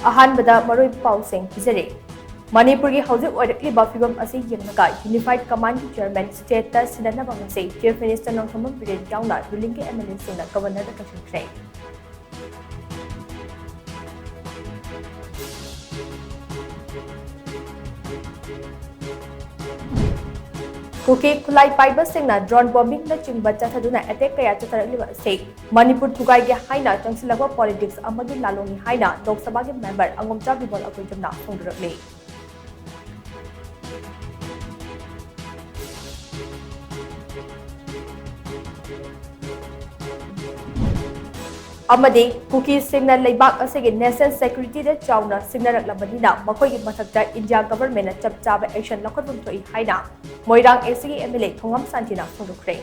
अहानबदा मरोई पाउसेंग पिजरे मणिपुर की हौजिक ओइरक्लिबा फिबम असी यंगनगा यूनिफाइड कमांड की चेयरमैन स्टेट ता सिनानबा ngasi chief minister Nongthombam Biren यावना रूलिंग के एमएलए सिंगना गवर्नर दा कसिंख्रे कुकी खुलाई पाइबा सिंगना ड्रोन बॉम्बिंग न चिंबा चथदुना अटैक कया चतरलिबा से मणिपुर थुगाई के हाइना चंगसिलगवा पॉलिटिक्स अमगी लालोंगी हाइना लोकसभा के मेंबर अंगोमचा बिबोल अकुजमना फोंदरकले अमदे कुकी सिंगना लेबाक असेगे नेशनल सिक्योरिटी दे चाउना सिंगनरकलबनिना मखोइगी मथक्ता इंडिया गवर्नमेंट चप चाबा एक्शन लखोतुम थोई हाइना मोइरांग एसीगी एमएलए थोंगम सांचिना फोंदुखरे